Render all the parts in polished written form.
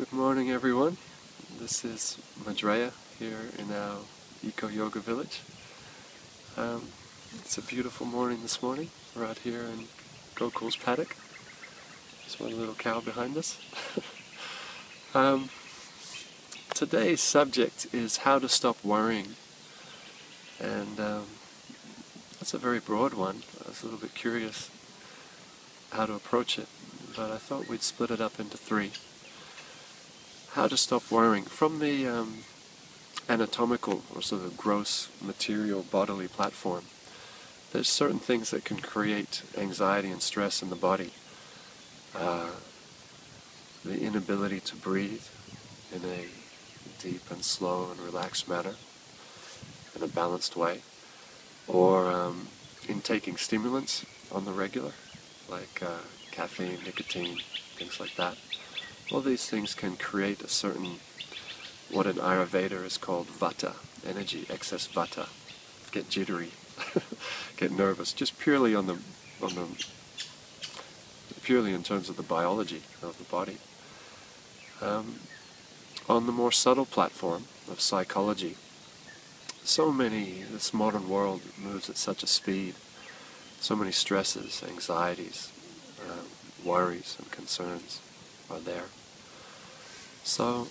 Good morning, everyone. This is Madreya here in our eco-yoga village. It's a beautiful morning this morning, right here in Gokul's paddock. There's one little cow behind us. Today's subject is how to stop worrying. And that's a very broad one. I was a little bit curious how to approach it, but I thought we'd split it up into three. How to stop worrying. From the anatomical or sort of gross material bodily platform, there's certain things that can create anxiety and stress in the body. The inability to breathe in a deep and slow and relaxed manner, in a balanced way, or intaking stimulants on the regular, like caffeine, nicotine, things like that. All these things can create a certain, what in Ayurveda is called vata, energy, excess vata. Get jittery, get nervous, just purely purely in terms of the biology of the body. On the more subtle platform of psychology, this modern world moves at such a speed, so many stresses, anxieties, worries and concerns are there. So,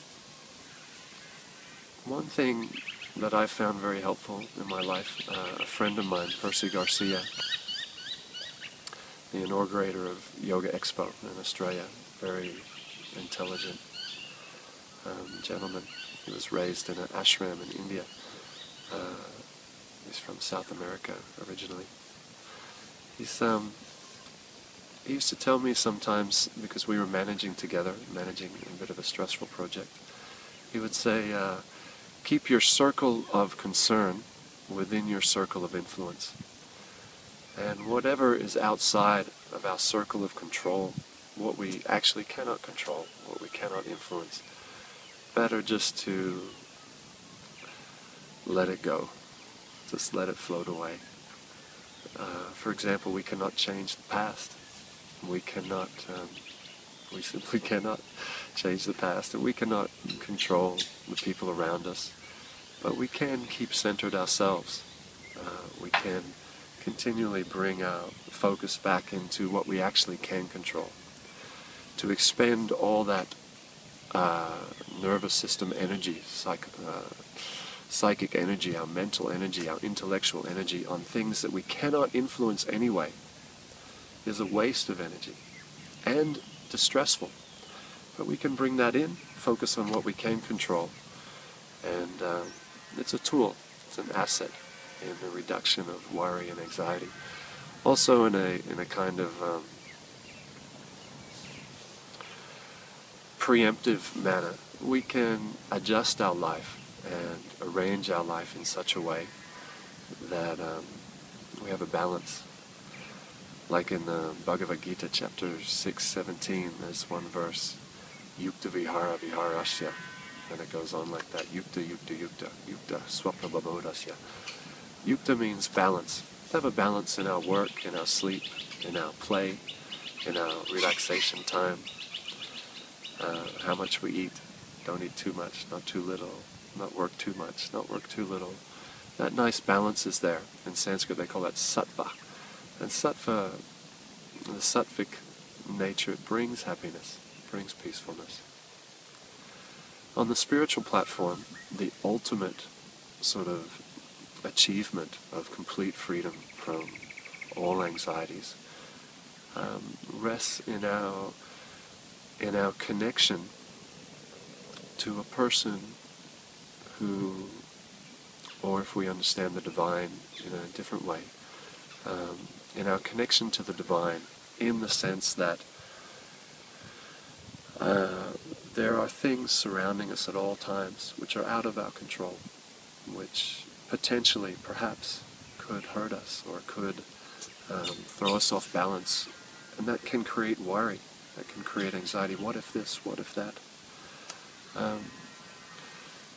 one thing that I found very helpful in my life, a friend of mine, Percy Garcia, the inaugurator of Yoga Expo in Australia, very intelligent gentleman. He was raised in an ashram in India. He's from South America originally. He used to tell me sometimes, because we were managing together, managing a bit of a stressful project, he would say, keep your circle of concern within your circle of influence. And whatever is outside of our circle of control, what we actually cannot control, what we cannot influence, better just to let it go. Just let it float away. For example, we cannot change the past. We simply cannot change the past, and we cannot control the people around us, but we can keep centered ourselves. We can continually bring our focus back into what we actually can control, to expend all that nervous system energy, psychic energy, our mental energy, our intellectual energy on things that we cannot influence anyway, is a waste of energy and distressful. But we can bring that in, focus on what we can control, and it's a tool, it's an asset in the reduction of worry and anxiety. Also in a kind of preemptive manner, we can adjust our life and arrange our life in such a way that we have a balance. Like in the Bhagavad Gita, chapter 6:17, there's one verse, Yukta vihara viharasya, and it goes on like that, Yukta, Yukta, Yukta, Yukta, Swapna babodasya. Yukta means balance. To have a balance in our work, in our sleep, in our play, in our relaxation time, how much we eat. Don't eat too much, not too little, not work too much, not work too little. That nice balance is there. In Sanskrit they call that sattva. And sattva, the sattvic nature, it brings happiness, brings peacefulness. On the spiritual platform, the ultimate sort of achievement of complete freedom from all anxieties rests in our connection to a person who, or if we understand the divine in a different way, in our connection to the divine, in the sense that there are things surrounding us at all times which are out of our control, which potentially, perhaps, could hurt us or could throw us off balance, and that can create worry, that can create anxiety. What if this? What if that?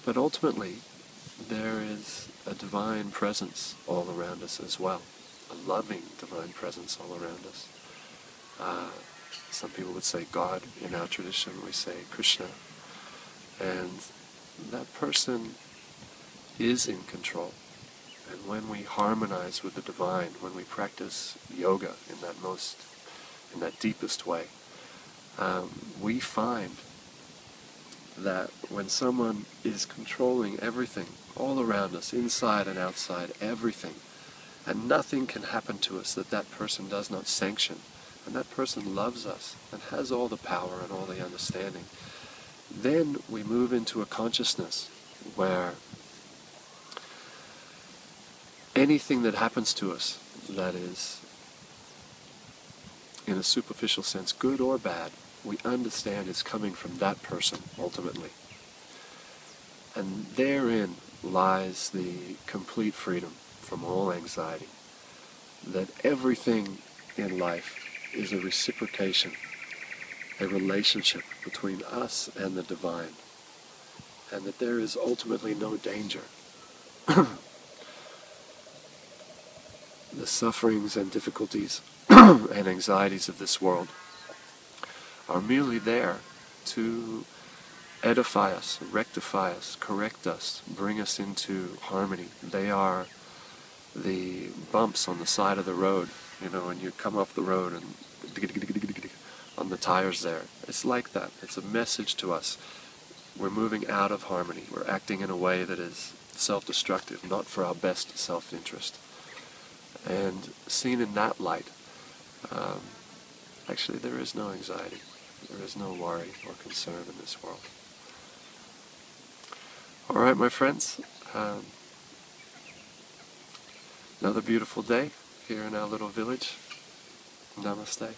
But ultimately, there is a divine presence all around us as well. A loving divine presence all around us. Some people would say God. In our tradition we say Krishna. And that person is in control. And when we harmonize with the divine, when we practice yoga in that deepest way, we find that when someone is controlling everything all around us, inside and outside, everything, and nothing can happen to us that that person does not sanction, and that person loves us and has all the power and all the understanding, then we move into a consciousness where anything that happens to us that is, in a superficial sense, good or bad, we understand is coming from that person, ultimately. And therein lies the complete freedom from all anxiety. That everything in life is a reciprocation, a relationship between us and the divine. And that there is ultimately no danger. The sufferings and difficulties and anxieties of this world are merely there to edify us, rectify us, correct us, bring us into harmony. They are the bumps on the side of the road, when you come off the road and on the tires there. It's like that. It's a message to us. We're moving out of harmony. We're acting in a way that is self-destructive, not for our best self-interest. And seen in that light, actually there is no anxiety. There is no worry or concern in this world. All right, my friends. Another beautiful day here in our little village. Namaste.